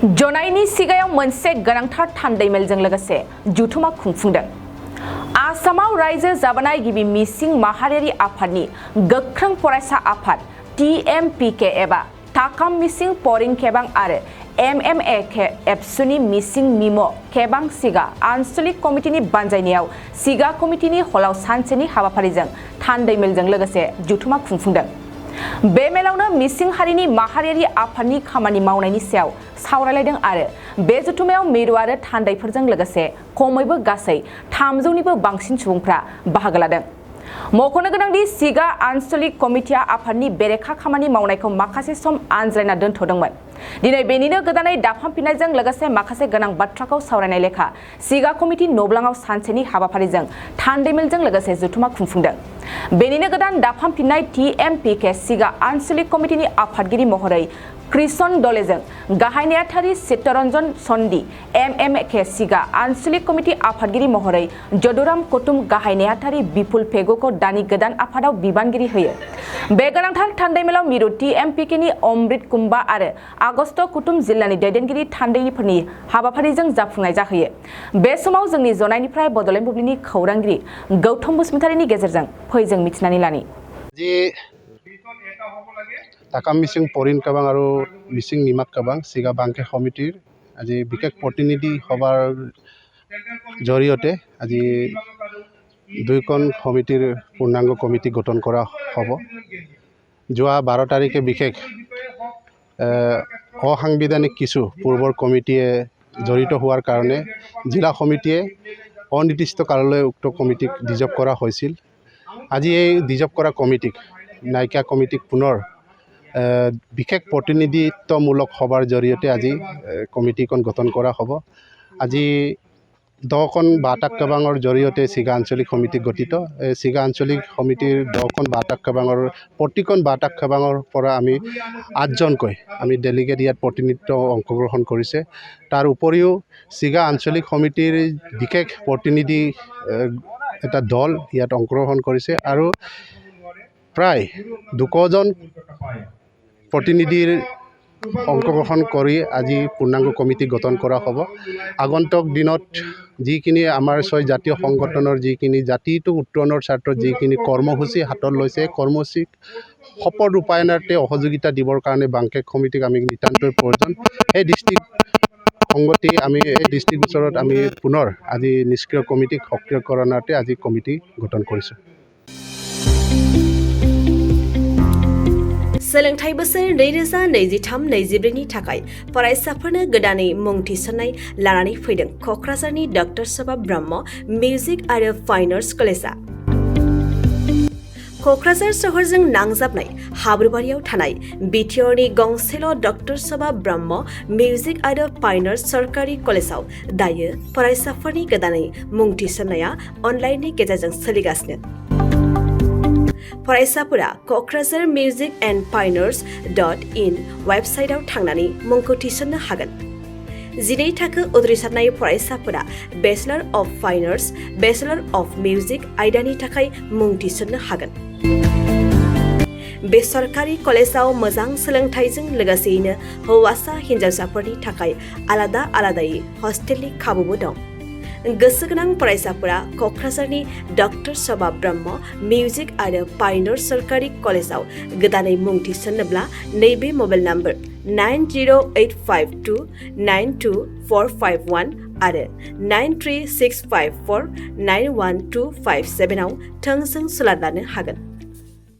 जनायनि सिगायाव मोनसे गोनांथार थान्दैमेलजों लोगोसे जुथुमा खुंफुंदों। आसामाव रायजो जाबोनाय गिबि मिसिं माहारियारि आफादनि गोख्रों फरायसा आफाद TMPK एबा ताकाम मिसिं परिं केबां आरो MMAK एबसुनि मिसिं मिमो केबां सिगा आन्सलिक कमिटिनि बानजायनायाव सिगा कमिटिनि हलाव सानसेनि हाबाफारिजों थान्दैमेलजों लोगोसे जुथुमा खुंफुंदों। बे मेलावनो मिसिं हारिनि माहारियारि आफादनि खामानि मावनायनि सायाव सावरायलायदों आरो बे जुथुमायाव मिरु आरो थान्दैफोरजों लोगोसे खमैबो गासै 300निबो बांसिन सुबुंफ्रा बाहागो लादों। मख'नो गोनांदि सिगा आन्सलिक कमिटिया आफादनि बेरेखा खामानि मावनायखौ माखासे सम आनज्रायना दोनथ'दोंमोन। दिनै बेनिनो गोदानै दाफामफिननायजों लोगोसे माखासे गोनां बाथ्राखौ सावरायनाय लेखा सिगा कमिटि नब्लाङाव सानसेनि हाबाफारिजों थान्दैमेलजों लोगोसे जुथुमा खुंफुंदों। बेनिनो गोदान दाफामफिननाय TMPK सिगा आन्सलिक कमिटिनि आफादगिरि महरै कृष्ण दलेजों गाहाय नेहाथारि चित्तरन्जन सन्दी MMAK सिगा आन्सलिक कमिटि आफादगिरि महरै जदुराम कुटुम गाहाय नेहाथारि बिपुल पेगुखौ दानि गोदान आफादाव बिबानगिरि होयो। बे गोनांथार थान्दैमेलाव मिरु TMPK नि अमृत कुम्बा आरो आगस्त कुटुम जिल्लानि दैदेनगिरि थान्दैफोरनि हाबाफारिजों जाफुंनाय जाहैयो। बे समाव जोंनि जनायनिफ्राय बड'लेण्ड बुब्लिनि खौरांगिरि गौतम बसुमतारीनि गेजेरजों फै जों मिथिनानै लानि। ताकाम मिसिं परिं केबां आरो मिसिं निमात केबां सिगा बांके समितिर আজি বিশেষ প্ৰতিনিধি সভাৰ জৰিয়তে আজি দুইখন সমিতিৰ পূৰ্ণাংগ কমিটি গঠন কৰা হ'ব। যোৱা 12 তাৰিখে বিশেষ অসাংবিধানিক কিছু পূৰ্বৰ কমিটিয়ে জড়িত হোৱাৰ কাৰণে জিলা সমিতিয়ে অনিৰ্দিষ্ট কাললৈ উক্ত কমিটিক ডিজলভ কৰা হৈছিল। আজি এই ডিজলভ কৰা কমিটিক নাইকিয়া কমিটিক পুনৰ বিশেষ প্ৰতিনিধিত্বমূলক সভাৰ জৰিয়তে আজি কমিটিখন গঠন কৰা হ'ব। আজি 10খন 52 কেবাঙৰ জৰিয়তে চিগা আঞ্চলিক সমিতি গঠিত। চিগা আঞ্চলিক সমিতিৰ 10খন 52 কেবাঙৰ প্ৰতিখন 52 কেবাঙৰ পৰা আমি 8জনকৈ আমি ডেলিগেট ইয়াত প্ৰতিনিধিত্ব অংশগ্ৰহণ কৰিছে। তাৰ উপৰিও চিগা আঞ্চলিক সমিতিৰ বিশেষ প্ৰতিনিধি এটা দল ইয়াত অংশগ্ৰহণ কৰিছে আৰু প্ৰায় 200জন প্ৰতিনিধিৰ অংশগ্ৰহণ কৰি আজি পূৰ্ণাংগ কমিটি গঠন কৰা হ'ব। আগন্তুক দিনত যিখিনি আমাৰ 6 জাতীয় সংগঠনৰ যিখিনি জাতিটো উত্তৰণৰ স্বাৰ্থত যিখিনি কৰ্মসূচী হাতত লৈছে কৰ্মসূচীক সফল ৰূপায়ণাৰ্থে সহযোগিতা দিবৰ কাৰণে বাংকে কমিটিক আমি নিতান্তই প্ৰয়োজন। এই সংগতি আমি এই দৃষ্টিগোচৰত আমি পুনৰ আজি নিষ্ক্ৰিয় কমিটিক সক্ৰিয়কৰণাৰ্থে আজি কমিটি গঠন কৰিছোঁ। सोलोंथाइ बोसोर 2023-24 नि थाखाय फरायसाफोरनो गोदानै मुं थिसननाय लानानै फैदों क'क्राझारनि डक्टर सभा ब्रह्म मिउजिक आरो फाइन आर्ट्स कलेजआ। क'क्राझार सहरजों नांजाबनाय हाब्रुबारियाव थानाय बिटिआरनि गंसेल' डक्टर सभा ब्रह्म मिउजिक आरो फाइन आर्ट्स सरकारि कलेजआव दायो फरायसाफोरनि गोदानै मुं थिसननाया अनलाइननि गेजेरजों सोलिगासिनो। फरायसाफोरा क'क्राझार मिउजिक एन्ड फाइन आर्ट्स.in वेबसाइटआव थांनानै मुंखौ थिसननो हागोन। 12 थाखो उद्रिसारनाय फरायसाफोरा bachelor of fine arts, bachelor of music आयदानि थाखाय मुं थिसननो हागोन। बे सरकारि कलेजआव मोजां सोलोंथाइजों लोगोसेयैनो हौवासा हिन्जावसाफोरनि थाखाय आलादा आलादायै हस्टेलनि खाबुबो दं। गोसो गोनां फरायसाफोरा क'क्राझारनि डक्टर सभा ब्रह्म मिउजिक आरो फाइन आर्ट्स सरकारि कलेजआव गोदानै मुं थिसननोब्ला नैबे मबाइल नम्बर 9085292451 आरो 93654912557 आव थोंजों सोलाद लानो हागोन।